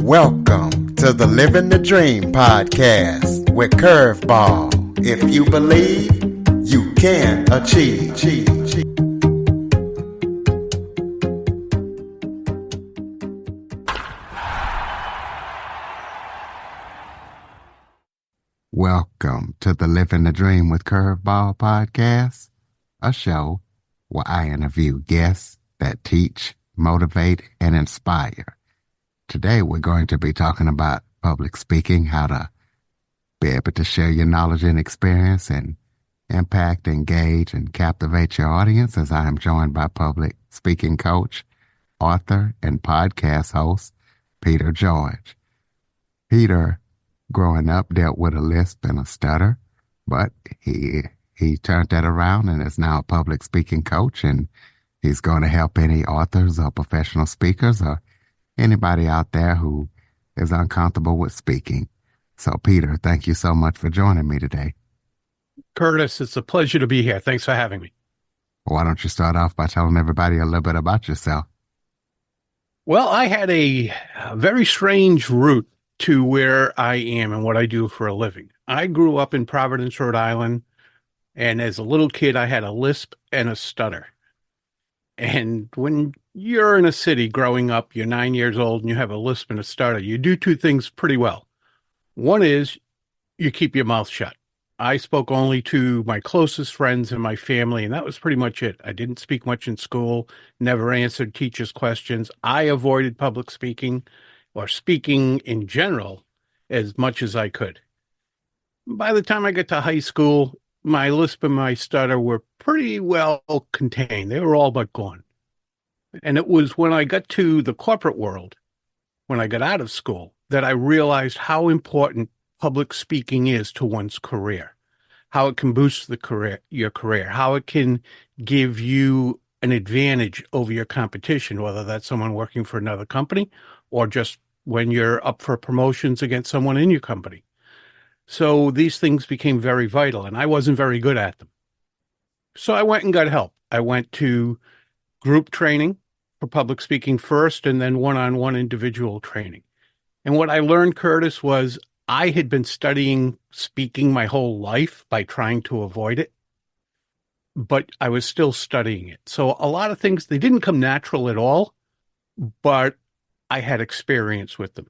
Welcome to the Living the Dream podcast with Curveball. If you believe, you can achieve. Welcome to the Living the Dream with Curveball podcast, a show where I interview guests that teach, motivate, and inspire. Today, we're going to be talking about public speaking, how to be able to share your knowledge and experience and impact, engage, and captivate your audience, as I am joined by public speaking coach, author, and podcast host, Peter George. Peter, growing up, dealt with a lisp and a stutter, but he turned that around and is now a public speaking coach, and he's going to help any authors or professional speakers or anybody out there who is uncomfortable with speaking. So, Peter, thank you so much for joining me today. Curtis, it's a pleasure to be here. Thanks for having me. Why don't you start off by telling everybody a little bit about yourself? Well, I had a very strange route to where I am and what I do for a living. I grew up in Providence, Rhode Island, and as a little kid, I had a lisp and a stutter. And when you're in a city growing up, you're 9 years old and you have a lisp and a stutter, you do two things pretty well. One is you keep your mouth shut. I spoke only to my closest friends and my family, and that was pretty much it. I didn't speak much in school, never answered teachers' questions. I avoided public speaking or speaking in general as much as I could. By the time I got to high school, my lisp and my stutter were pretty well contained. They were all but gone. And it was when I got to the corporate world, when I got out of school, that I realized how important public speaking is to one's career, how it can boost your career, how it can give you an advantage over your competition, whether that's someone working for another company or just when you're up for promotions against someone in your company. So these things became very vital, and I wasn't very good at them. So I went and got help. I went to group training for public speaking first, and then one-on-one individual training. And what I learned, Curtis, was I had been studying speaking my whole life by trying to avoid it, but I was still studying it. So a lot of things, they didn't come natural at all, but I had experience with them.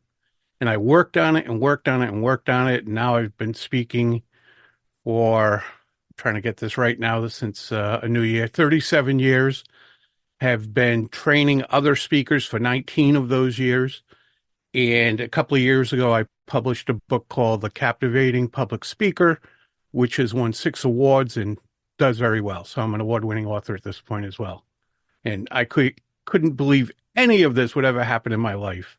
And I worked on it and worked on it and worked on it. And now I've been speaking for, I'm trying to get this right now, since a new year, 37 years, have been training other speakers for 19 of those years. And a couple of years ago, I published a book called The Captivating Public Speaker, which has won 6 awards and does very well. So I'm an award-winning author at this point as well. And I couldn't believe any of this would ever happen in my life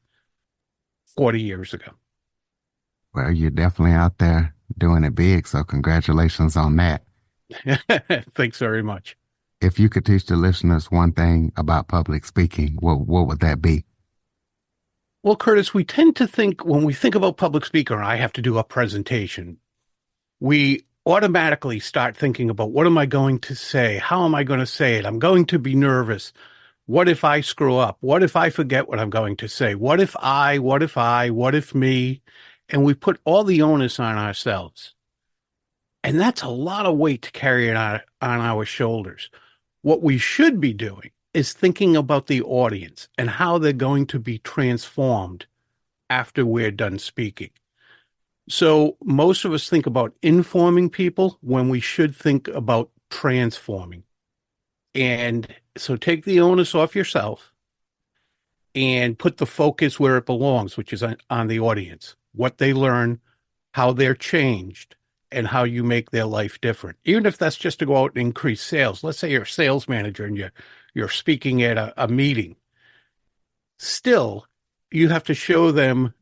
40 years ago. Well, you're definitely out there doing it big, so congratulations on that. Thanks very much. If you could teach the listeners one thing about public speaking, what would that be? Well, Curtis, we tend to think, when we think about public speaker, I have to do a presentation, we automatically start thinking about, what am I going to say? How am I going to say it? I'm going to be nervous. What if I screw up? What if I forget what I'm going to say? What if me? And we put all the onus on ourselves. And that's a lot of weight to carry it on our shoulders. What we should be doing is thinking about the audience and how they're going to be transformed after we're done speaking. So most of us think about informing people when we should think about transforming. And so take the onus off yourself and put the focus where it belongs, which is on the audience, what they learn, how they're changed, and how you make their life different. Even if that's just to go out and increase sales. Let's say you're a sales manager and you're speaking at a meeting. Still, you have to show them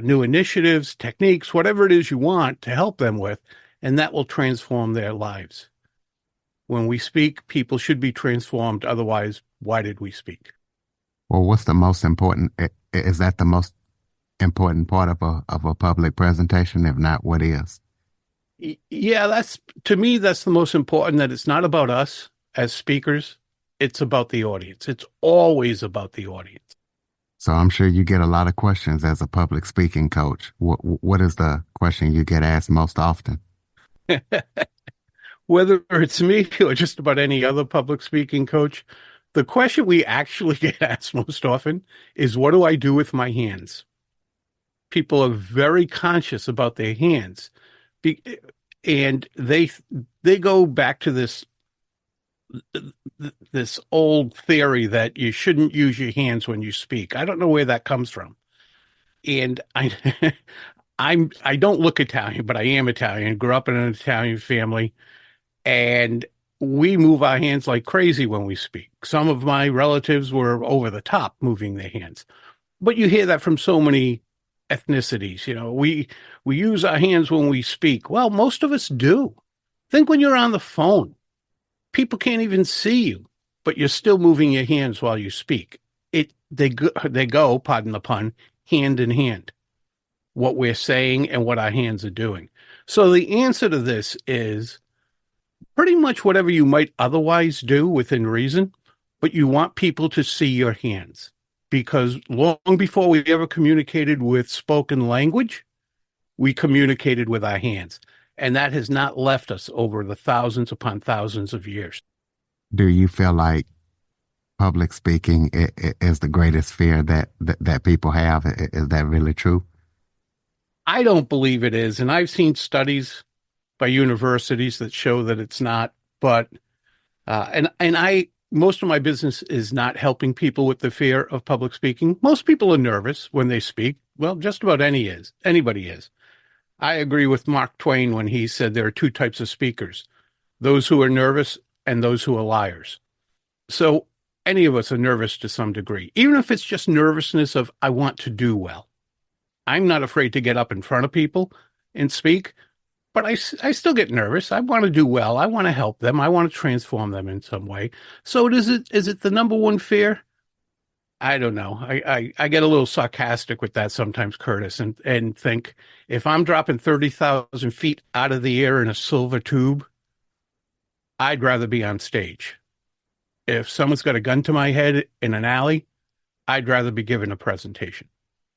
new initiatives, techniques, whatever it is you want to help them with, and that will transform their lives. When we speak, people should be transformed. Otherwise, why did we speak? Well, what's the most important? Is that the most important part of a public presentation? If not, what is? Yeah, to me, that's the most important, that it's not about us as speakers. It's about the audience. It's always about the audience. So I'm sure you get a lot of questions as a public speaking coach. What is the question you get asked most often? Whether it's me or just about any other public speaking coach, the question we actually get asked most often is, what do I do with my hands? People are very conscious about their hands. Be- and they go back to this old theory that you shouldn't use your hands when you speak. I don't know where that comes from. And I don't look Italian, but I am Italian. Grew up in an Italian family, and we move our hands like crazy when we speak. Some of my relatives were over the top moving their hands, but you hear that from so many ethnicities. We use our hands when we speak. Well, most of us do. Think when you're on the phone, people can't even see you, but you're still moving your hands while you speak. They go, pardon the pun, hand in hand, what we're saying and what our hands are doing. So the answer to this is pretty much whatever you might otherwise do within reason, but you want people to see your hands. Because long before we ever communicated with spoken language, we communicated with our hands. And that has not left us over the thousands upon thousands of years. Do you feel like public speaking is the greatest fear that people have? Is that really true? I don't believe it is. And I've seen studies by universities that show that it's not. But and I most of my business is not helping people with the fear of public speaking. Most people are nervous when they speak. Well, just about anybody is. I agree with Mark Twain when he said there are two types of speakers: those who are nervous and those who are liars. So any of us are nervous to some degree, even if it's just nervousness of I want to do well. I'm not afraid to get up in front of people and speak, but I still get nervous. I want to do well. I want to help them. I want to transform them in some way. So is it the number one fear? I don't know. I get a little sarcastic with that sometimes, Curtis, and think if I'm dropping 30,000 feet out of the air in a silver tube, I'd rather be on stage. If someone's got a gun to my head in an alley, I'd rather be giving a presentation.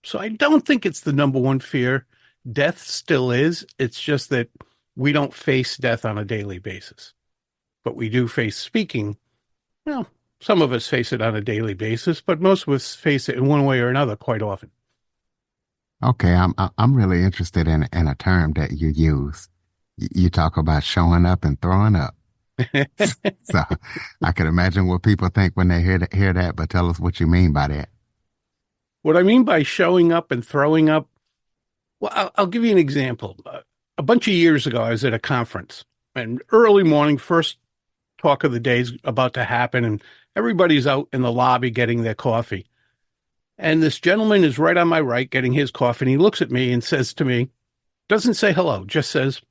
So I don't think it's the number one fear. Death still is. It's just that we don't face death on a daily basis, but we do face speaking. Well, some of us face it on a daily basis, but most of us face it in one way or another quite often. Okay, I'm really interested in a term that you use. You talk about showing up and throwing up. So I can imagine what people think when they hear that, but tell us what you mean by that. What I mean by showing up and throwing up, well, I'll give you an example. A bunch of years ago, I was at a conference, and early morning, first talk of the day is about to happen, and everybody's out in the lobby getting their coffee. And this gentleman is right on my right getting his coffee, and he looks at me and says to me, doesn't say hello, just says,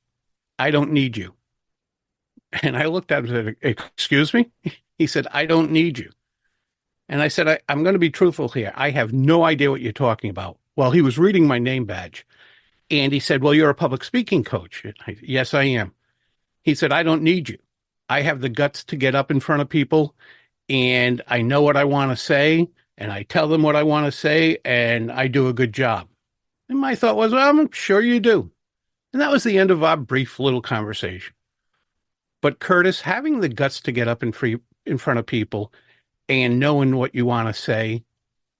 I don't need you. And I looked at him and said, excuse me? He said, I don't need you. And I said, I'm going to be truthful here. I have no idea what you're talking about. Well, he was reading my name badge. And he said, well, you're a public speaking coach. Yes, I am. He said, I don't need you. I have the guts to get up in front of people, and I know what I want to say, and I tell them what I want to say, and I do a good job. And my thought was, well, I'm sure you do. And that was the end of our brief little conversation. But Curtis, having the guts to get up in front of people and knowing what you want to say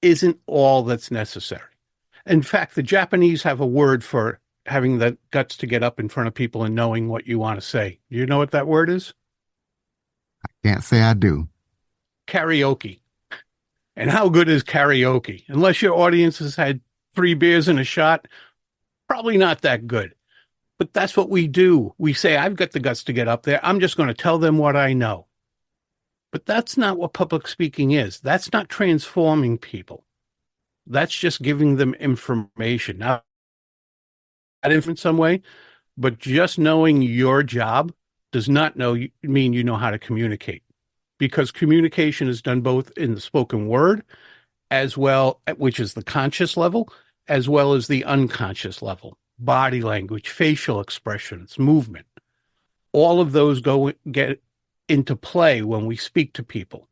isn't all that's necessary. In fact, the Japanese have a word for having the guts to get up in front of people and knowing what you want to say. Do you know what that word is? Can't say I do. Karaoke. And how good is karaoke? Unless your audience has had 3 beers and a shot, probably not that good. But that's what we do. We say, I've got the guts to get up there. I'm just going to tell them what I know. But that's not what public speaking is. That's not transforming people. That's just giving them information. Now, in some way, but just knowing your job does not mean you know how to communicate, because communication is done both in the spoken word as well, which is the conscious level, as well as the unconscious level. Body language, facial expressions, movement, all of those get into play when we speak to people.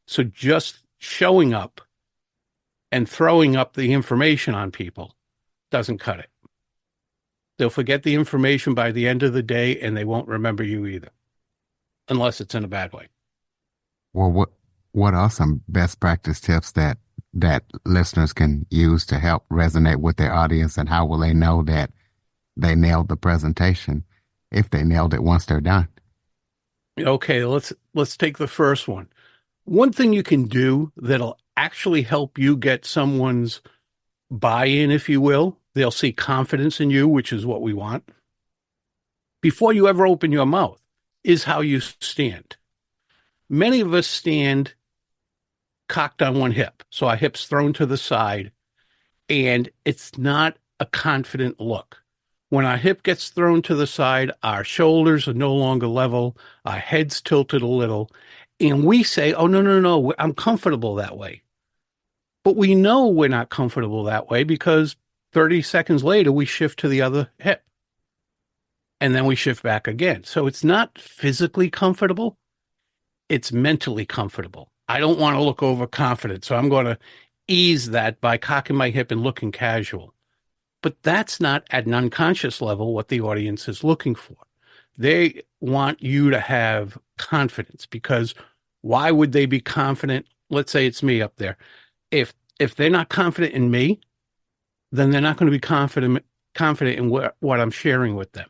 So just showing up and throwing up the information on people doesn't cut it. They'll forget the information by the end of the day and they won't remember you either, unless it's in a bad way. Well, what are some best practice tips that listeners can use to help resonate with their audience, and how will they know that they nailed the presentation if they nailed it once they're done? Okay, let's take the first one. One thing you can do that'll actually help you get someone's buy-in, if you will, they'll see confidence in you, which is what we want, before you ever open your mouth, is how you stand. Many of us stand cocked on one hip, so our hips thrown to the side, and it's not a confident look. When our hip gets thrown to the side, our shoulders are no longer level, our head's tilted a little, and we say, oh, no, no, no, I'm comfortable that way. But we know we're not comfortable that way because 30 seconds later, we shift to the other hip and then we shift back again. So it's not physically comfortable, it's mentally comfortable. I don't want to look overconfident, so I'm going to ease that by cocking my hip and looking casual. But that's not at an unconscious level what the audience is looking for. They want you to have confidence, because why would they be confident? Let's say it's me up there. If they're not confident in me, then they're not going to be confident in what I'm sharing with them.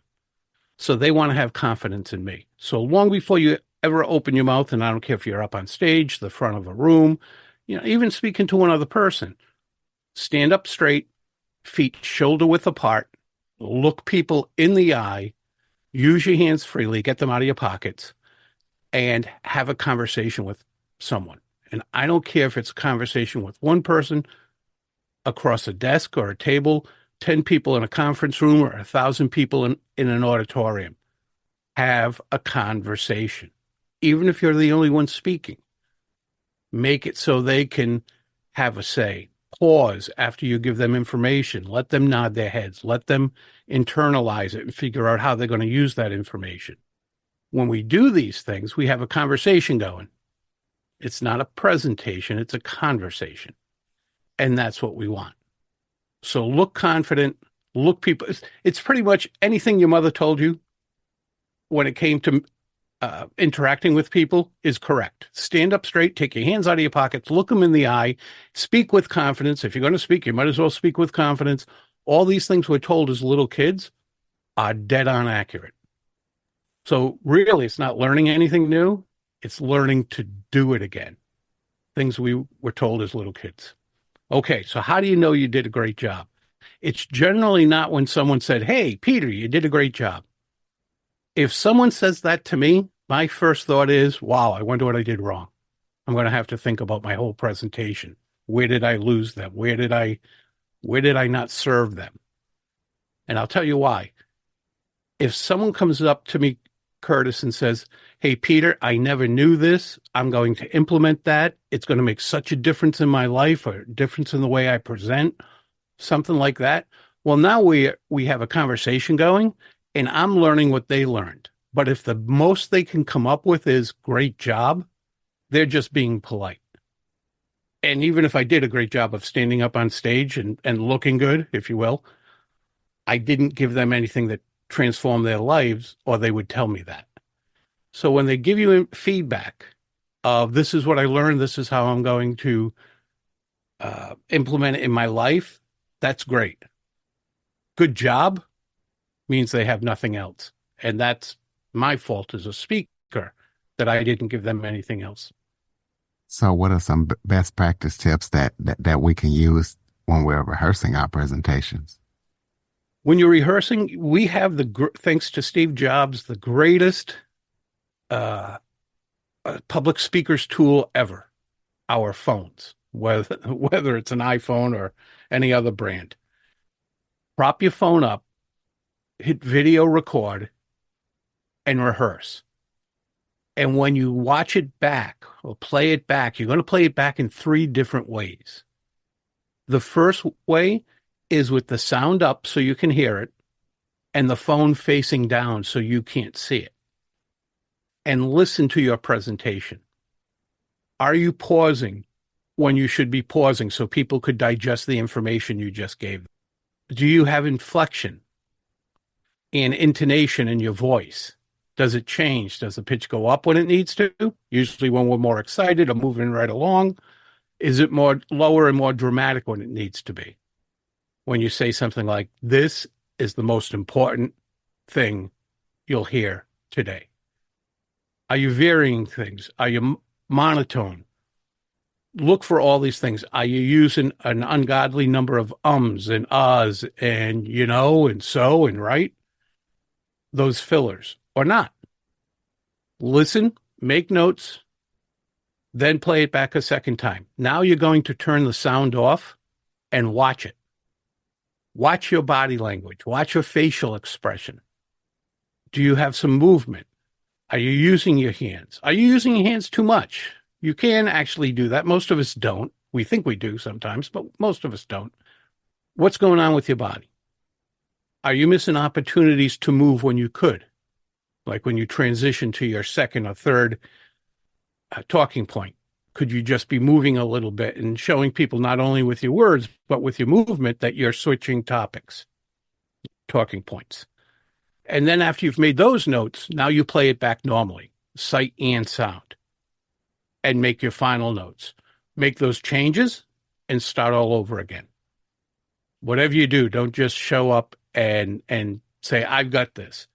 So they want to have confidence in me. So long before you ever open your mouth, and I don't care if you're up on stage, the front of a room, even speaking to one other person, stand up straight, feet shoulder width apart, look people in the eye, use your hands freely, get them out of your pockets, and have a conversation with someone. And I don't care if it's a conversation with one person across a desk or a table, 10 people in a conference room, or 1,000 people in an auditorium. Have a conversation. Even if you're the only one speaking, make it so they can have a say. Pause after you give them information. Let them nod their heads. Let them internalize it and figure out how they're going to use that information. When we do these things, we have a conversation going. It's not a presentation, it's a conversation. And that's what we want. So look confident, look people. It's pretty much anything your mother told you when it came to interacting with people is correct. Stand up straight, take your hands out of your pockets, look them in the eye, speak with confidence. If you're going to speak, you might as well speak with confidence. All these things we're told as little kids are dead on accurate. So really, it's not learning anything new. It's learning to do it again. Things we were told as little kids. Okay, so how do you know you did a great job? It's generally not when someone said, hey, Peter, you did a great job. If someone says that to me, my first thought is, wow, I wonder what I did wrong. I'm going to have to think about my whole presentation. Where did I lose them? Where did I not serve them? And I'll tell you why. If someone comes up to me, Curtis, and says, hey, Peter, I never knew this. I'm going to implement that. It's going to make such a difference in my life, or a difference in the way I present, something like that. Well, now we have a conversation going, and I'm learning what they learned. But if the most they can come up with is great job, they're just being polite. And even if I did a great job of standing up on stage and looking good, if you will, I didn't give them anything that transformed their lives, or they would tell me that. So when they give you feedback of this is what I learned, this is how I'm going to implement it in my life, that's great. Good job means they have nothing else. And that's my fault as a speaker, that I didn't give them anything else. So, what are some best practice tips that we can use when we're rehearsing our presentations? When you're rehearsing, we have thanks to Steve Jobs, the greatest uh, public speakers tool ever, our phones, whether it's an iPhone or any other brand. Prop your phone up, hit video record, and rehearse. And when you watch it back or play it back, you're going to play it back in 3 different ways. The first way is with the sound up so you can hear it, and the phone facing down so you can't see it. And listen to your presentation. Are you pausing when you should be pausing so people could digest the information you just gave? Do you have inflection and intonation in your voice? Does it change? Does the pitch go up when it needs to? Usually when we're more excited or moving right along. Is it more lower and more dramatic when it needs to be? When you say something like, this is the most important thing you'll hear today. Are you varying things? Are you monotone? Look for all these things. Are you using an ungodly number of ums and ahs and and so and right? Those fillers or not? Listen, make notes, then play it back a second time. Now you're going to turn the sound off and watch it. Watch your body language. Watch your facial expression. Do you have some movement? Are you using your hands? Are you using your hands too much? You can actually do that. Most of us don't. We think we do sometimes, but most of us don't. What's going on with your body? Are you missing opportunities to move when you could? Like when you transition to your second or third talking point, could you just be moving a little bit and showing people not only with your words, but with your movement that you're switching topics, talking points? And then after you've made those notes, now you play it back normally, sight and sound, and make your final notes. Make those changes and start all over again. Whatever you do, don't just show up and say, I've got this.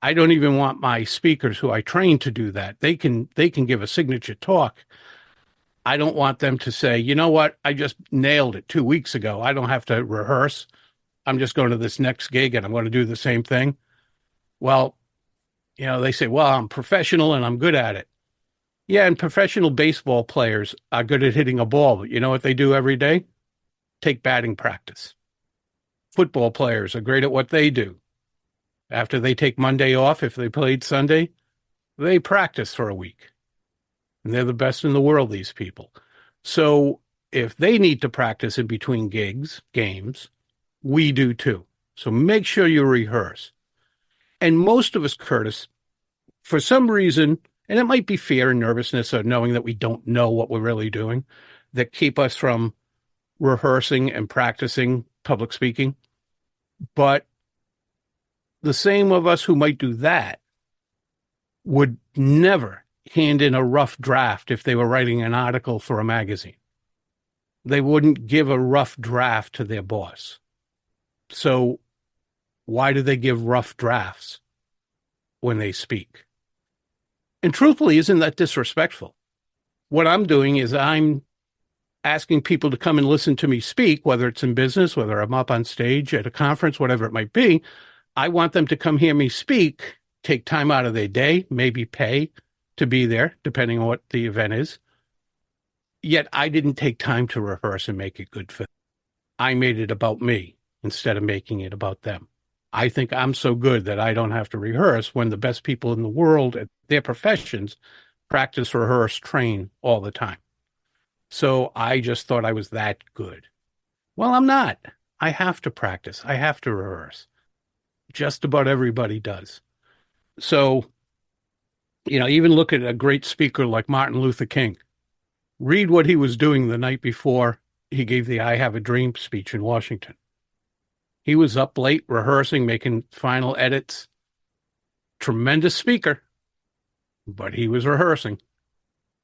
I don't even want my speakers who I train to do that. They can give a signature talk. I don't want them to say, you know what, I just nailed it 2 weeks ago. I don't have to rehearse. I'm just going to this next gig and I'm going to do the same thing. Well, they say, well, I'm professional and I'm good at it. Yeah, and professional baseball players are good at hitting a ball, but you know what they do every day? Take batting practice. Football players are great at what they do. After they take Monday off, if they played Sunday, they practice for a week. And they're the best in the world, these people. So if they need to practice in between games, we do too. So make sure you rehearse. And most of us, Curtis, for some reason, and it might be fear and nervousness or knowing that we don't know what we're really doing, that keep us from rehearsing and practicing public speaking. But the same of us who might do that would never hand in a rough draft if they were writing an article for a magazine. They wouldn't give a rough draft to their boss. So why do they give rough drafts when they speak? And truthfully, isn't that disrespectful? What I'm doing is I'm asking people to come and listen to me speak, whether it's in business, whether I'm up on stage at a conference, whatever it might be. I want them to come hear me speak, take time out of their day, maybe pay to be there, depending on what the event is. Yet I didn't take time to rehearse and make it good for them. I made it about me instead of making it about them. I think I'm so good that I don't have to rehearse when the best people in the world at their professions practice, rehearse, train all the time. So I just thought I was that good. Well, I'm not. I have to practice. I have to rehearse. Just about everybody does. So, even look at a great speaker like Martin Luther King. Read what he was doing the night before he gave the I Have a Dream speech in Washington. He was up late rehearsing, making final edits. Tremendous speaker, but he was rehearsing.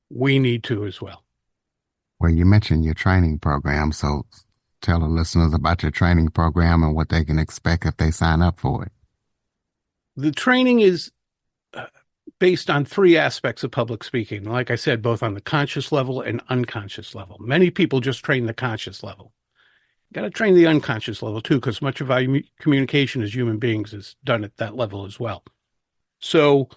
We need to as well. Well, you mentioned your training program, so tell the listeners about your training program and what they can expect if they sign up for it. The training is based on three aspects of public speaking. Like I said, both on the conscious level and unconscious level. Many people just train the conscious level. Got to train the unconscious level too, because much of our communication as human beings is done at that level as well. So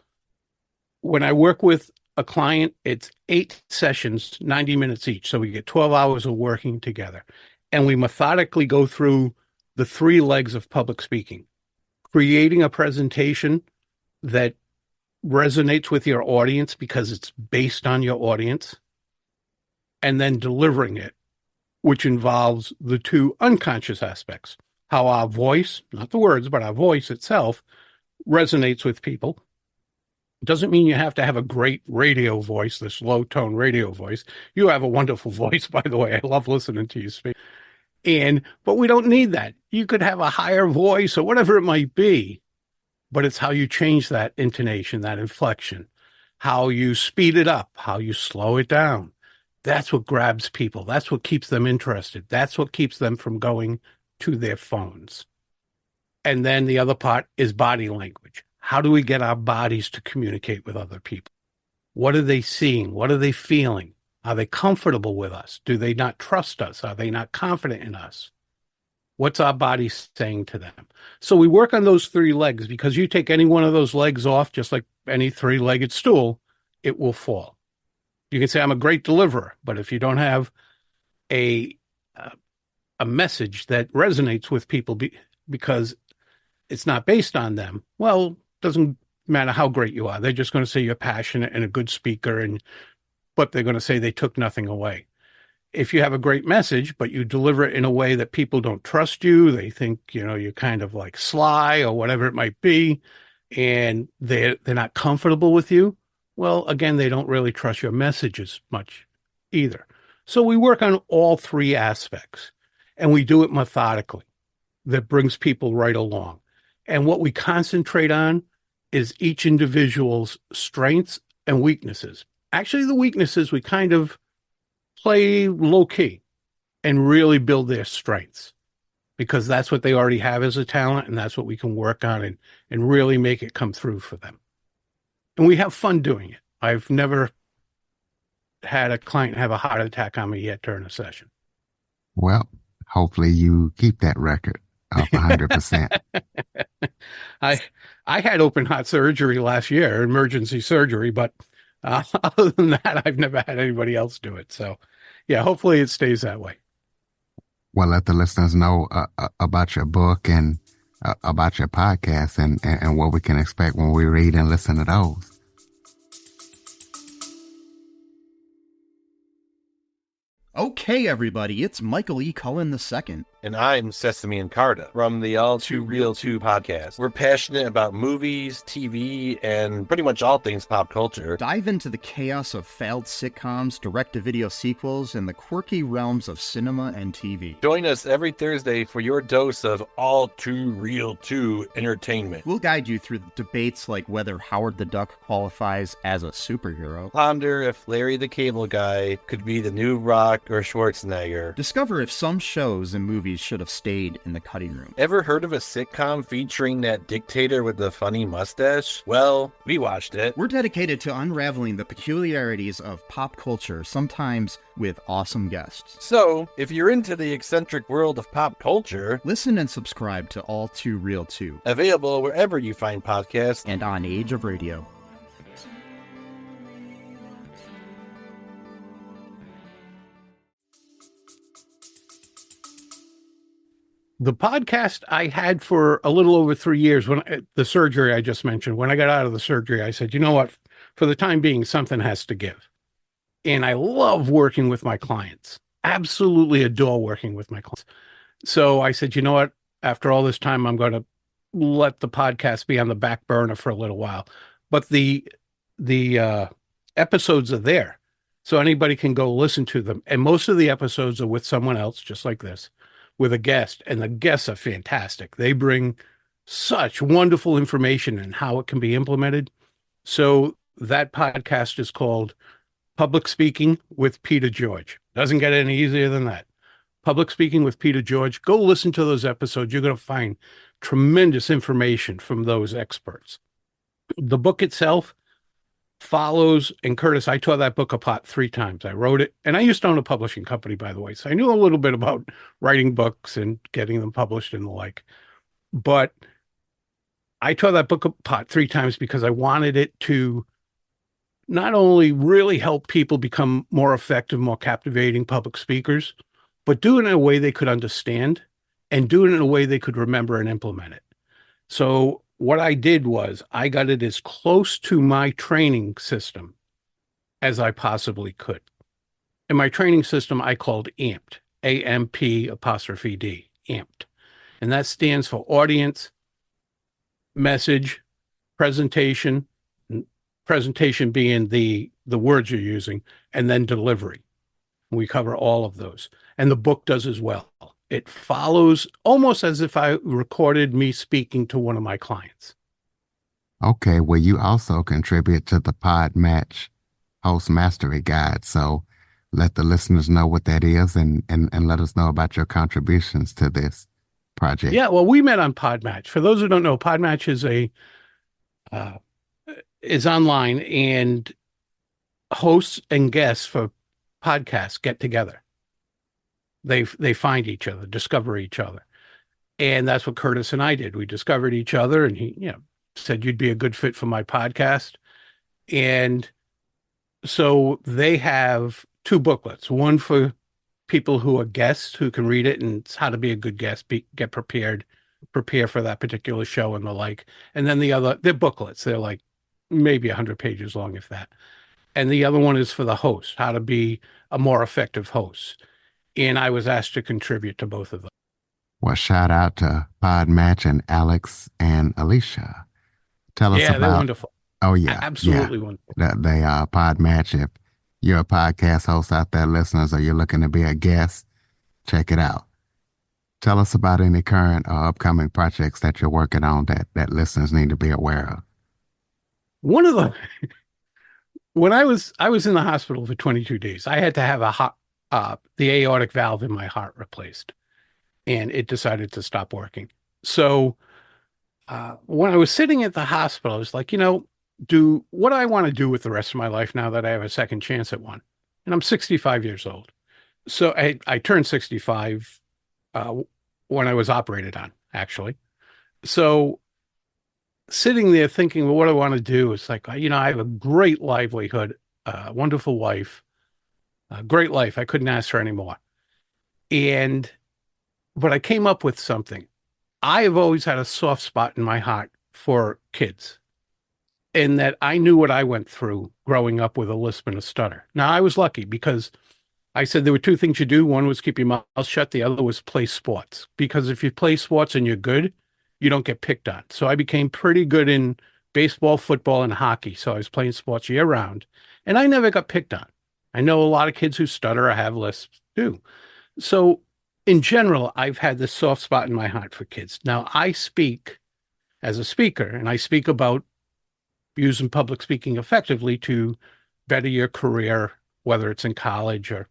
when I work with a client, it's 8 sessions, 90 minutes each. So we get 12 hours of working together. And we methodically go through the 3 legs of public speaking, creating a presentation that resonates with your audience because it's based on your audience, and then delivering it, which involves the 2 unconscious aspects, how our voice, not the words, but our voice itself, resonates with people, Doesn't mean you have to have a great radio voice, this low tone radio voice. You have a wonderful voice, by the way. I love listening to you speak. But we don't need that. You could have a higher voice or whatever it might be, but it's how you change that intonation, that inflection, how you speed it up, how you slow it down. That's what grabs people. That's what keeps them interested. That's what keeps them from going to their phones. And then the other part is body language. How do we get our bodies to communicate with other people? What are they seeing? What are they feeling? Are they comfortable with us? Do they not trust us? Are they not confident in us? What's our body saying to them? So we work on those three legs because you take any one of those legs off, just like any three-legged stool, it will fall. You can say, I'm a great deliverer, but if you don't have a a message that resonates with people because it's not based on them, well, it doesn't matter how great you are. They're just going to say you're passionate and a good speaker, but they're going to say they took nothing away. If you have a great message, but you deliver it in a way that people don't trust you, they think, you're kind of like sly or whatever it might be, and they're not comfortable with you, well, again, they don't really trust your message as much either. So we work on all three aspects, and we do it methodically. That brings people right along. And what we concentrate on is each individual's strengths and weaknesses. Actually, the weaknesses we kind of play low key and really build their strengths because that's what they already have as a talent, and that's what we can work on and really make it come through for them. And we have fun doing it. I've never had a client have a heart attack on me yet during a session. Well, hopefully you keep that record of 100%. I I had open heart surgery last year, emergency surgery, but other than that, I've never had anybody else do it. So, yeah, hopefully it stays that way. Well, let the listeners know about your book and about your podcast and what we can expect when we read and listen to those. Okay, everybody, it's Michael E. Cullen II. And I'm Sesame and Carta from the All Too Real 2 podcast. We're passionate about movies, TV, and pretty much all things pop culture. Dive into the chaos of failed sitcoms, direct-to-video sequels, and the quirky realms of cinema and TV. Join us every Thursday for your dose of All Too Real 2 entertainment. We'll guide you through debates like whether Howard the Duck qualifies as a superhero. Ponder if Larry the Cable Guy could be the new Rock or Schwarzenegger. Discover if some shows and movies should have stayed in the cutting room. Ever heard of a sitcom featuring that dictator with the funny mustache? Well, we watched it. We're dedicated to unraveling the peculiarities of pop culture, sometimes with awesome guests. So, if you're into the eccentric world of pop culture, listen and subscribe to All Too Real 2. Available wherever you find podcasts and on Age of Radio. The podcast I had for a little over 3 years the surgery I just mentioned, when I got out of the surgery, I said, you know what, for the time being, something has to give. And I love working with my clients. Absolutely adore working with my clients. So I said, you know what, after all this time, I'm going to let the podcast be on the back burner for a little while. But the episodes are there. So anybody can go listen to them. And most of the episodes are with someone else, just like this, with a guest, and the guests are fantastic. They bring such wonderful information and how it can be implemented. So that podcast is called Public Speaking with Peter George. Doesn't get any easier than that. Public Speaking with Peter George. Go listen to those episodes. You're going to find tremendous information from those experts. The book itself follows, and Curtis, I tore that book apart 3 times. I wrote it, and I used to own a publishing company, by the way, so I knew a little bit about writing books and getting them published and the like. But I tore that book apart 3 times because I wanted it to not only really help people become more effective, more captivating public speakers, but do it in a way they could understand and do it in a way they could remember and implement it. So what I did was I got it as close to my training system as I possibly could. And my training system I called AMPD, AMP', AMPD. And that stands for audience, message, presentation, presentation being the words you're using, and then delivery. We cover all of those. And the book does as well. It follows almost as if I recorded me speaking to one of my clients. Okay, well, you also contribute to the Pod Match Host Mastery Guide. So let the listeners know what that is and let us know about your contributions to this project. Yeah, well, we met on Podmatch. For those who don't know, Podmatch uh, is online, and hosts and guests for podcasts get together. They find each other, discover each other. And that's what Curtis and I did. We discovered each other, and he, said you'd be a good fit for my podcast. And so they have two booklets, one for people who are guests who can read it, and it's how to be a good guest, get prepared, prepare for that particular show and the like. And then the other, they're booklets. They're like maybe 100 pages long, if that. And the other one is for the host, how to be a more effective host. And I was asked to contribute to both of them. Well, shout out to Pod Match and Alex and Alicia. Tell us Yeah, they're about, wonderful. oh, yeah, Absolutely wonderful. they are Pod Match. If you're a podcast host out there, listeners, or you're looking to be a guest, check it out. Tell us about any current or upcoming projects that you're working on that listeners need to be aware of. One of the when I was in the hospital for 22 days, I had to have the aortic valve in my heart replaced, and it decided to stop working. So when I was sitting at the hospital, I was like, do what do I want to do with the rest of my life now that I have a second chance at one? And I'm 65 years old. So I turned 65 uh, when I was operated on, actually. So sitting there thinking, well, what do I want to do? It's like, I have a great livelihood, wonderful wife, great life. I couldn't ask for any more. But I came up with something. I have always had a soft spot in my heart for kids, in that I knew what I went through growing up with a lisp and a stutter. Now, I was lucky because I said there were two things you do. One was keep your mouth shut. The other was play sports. Because if you play sports and you're good, you don't get picked on. So I became pretty good in baseball, football, and hockey. So I was playing sports year round, and I never got picked on. I know a lot of kids who stutter or have lisps too. So in general, I've had this soft spot in my heart for kids. Now I speak as a speaker, and I speak about using public speaking effectively to better your career, whether it's in college or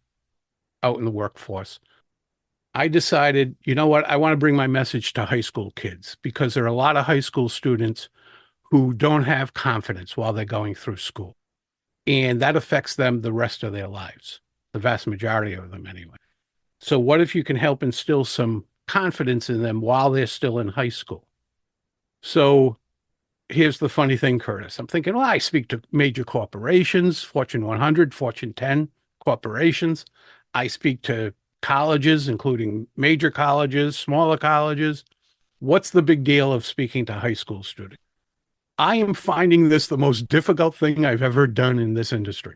out in the workforce. I decided, you know what, I want to bring my message to high school kids, because there are a lot of high school students who don't have confidence while they're going through school. And that affects them the rest of their lives, the vast majority of them anyway. So what if you can help instill some confidence in them while they're still in high school? So here's the funny thing, Curtis. I'm thinking, well, I speak to major corporations, Fortune 100, Fortune 10 corporations. I speak to colleges, including major colleges, smaller colleges. What's the big deal of speaking to high school students? I am finding this the most difficult thing I've ever done in this industry,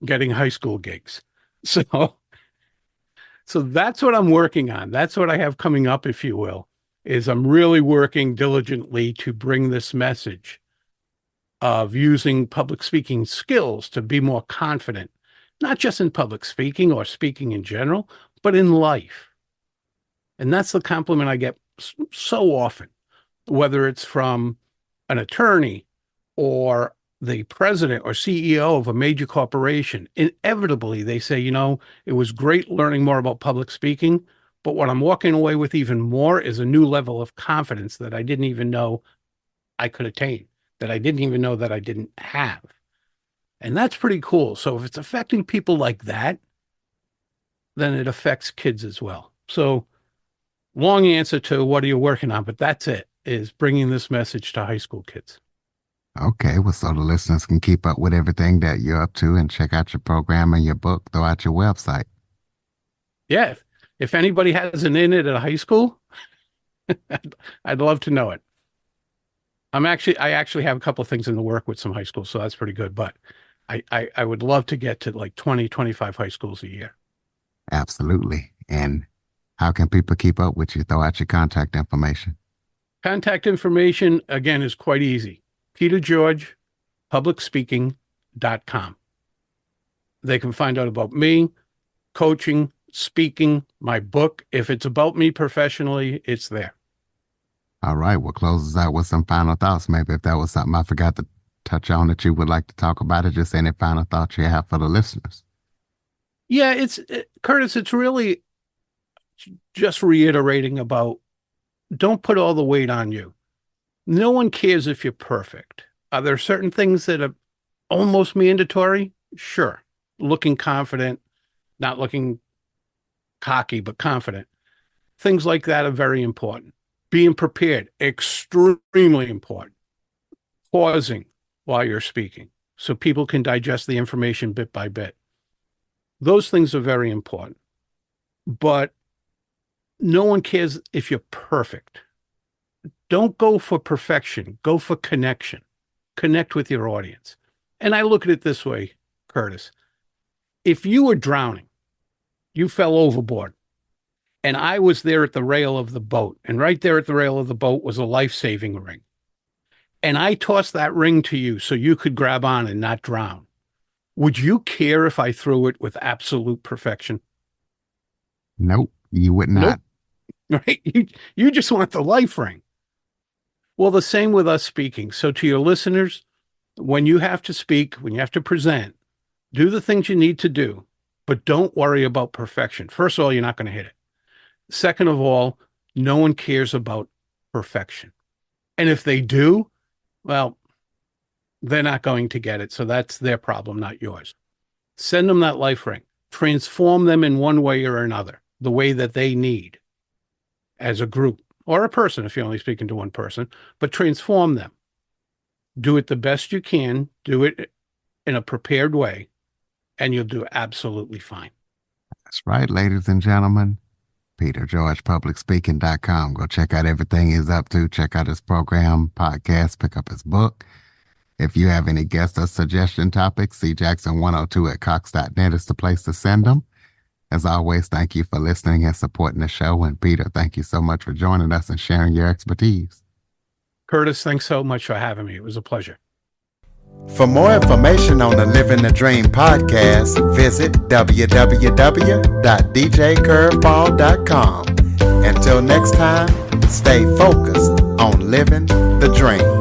getting high school gigs. So, so that's what I'm working on. That's what I have coming up, if you will, is I'm really working diligently to bring this message of using public speaking skills to be more confident, not just in public speaking or speaking in general, but in life. And that's the compliment I get so often, whether it's from an attorney or the president or CEO of a major corporation. Inevitably, they say, it was great learning more about public speaking, but what I'm walking away with even more is a new level of confidence that I didn't even know I could attain, that I didn't even know that I didn't have. And that's pretty cool. So if it's affecting people like that, then it affects kids as well. So long answer to what are you working on, but that's it, is bringing this message to high school kids. Okay, well, so the listeners can keep up with everything that you're up to and check out your program and your book, throw out your website. Yeah. If anybody has an in it at a high school, I'd love to know it. I actually have a couple of things in the work with some high schools, so that's pretty good. But I would love to get to like 20, 25 high schools a year. Absolutely. And how can people keep up with you? Throw out your contact information. Contact information, again, is quite easy. Peter George curveball.publicspeaking.com. They can find out about me, coaching, speaking, my book. If it's about me professionally, it's there. All right. We'll close us out with some final thoughts. Maybe if that was something I forgot to touch on that you would like to talk about, or just any final thoughts you have for the listeners. Yeah, Curtis, it's really just reiterating about don't put all the weight on you. No one cares if you're perfect. Are there certain things that are almost mandatory? Sure. Looking confident, not looking cocky, but confident. Things like that are very important. Being prepared, extremely important. Pausing while you're speaking so people can digest the information bit by bit. Those things are very important. But no one cares if you're perfect. Don't go for perfection. Go for connection. Connect with your audience. And I look at it this way, Curtis. If you were drowning, you fell overboard, and I was there at the rail of the boat, and right there at the rail of the boat was a life-saving ring. And I tossed that ring to you so you could grab on and not drown. Would you care if I threw it with absolute perfection? Nope, you would not. Nope. Right? You just want the life ring. Well, the same with us speaking. So to your listeners, when you have to speak, when you have to present, do the things you need to do, but don't worry about perfection. First of all, you're not going to hit it. Second of all, no one cares about perfection. And if they do, well, they're not going to get it. So that's their problem, not yours. Send them that life ring. Transform them in one way or another, the way that they need as a group or a person, if you're only speaking to one person, but transform them. Do it the best you can. Do it in a prepared way, and you'll do absolutely fine. That's right, ladies and gentlemen. PeterGeorgePublicSpeaking.com. Go check out everything he's up to. Check out his program, podcast, pick up his book. If you have any guest or suggestion topics, cjackson102 at cox.net is the place to send them. As always, thank you for listening and supporting the show. And Peter, thank you so much for joining us and sharing your expertise. Curtis, thanks so much for having me. It was a pleasure. For more information on the Living the Dream podcast, visit www.djcurveball.com. Until next time, stay focused on living the dream.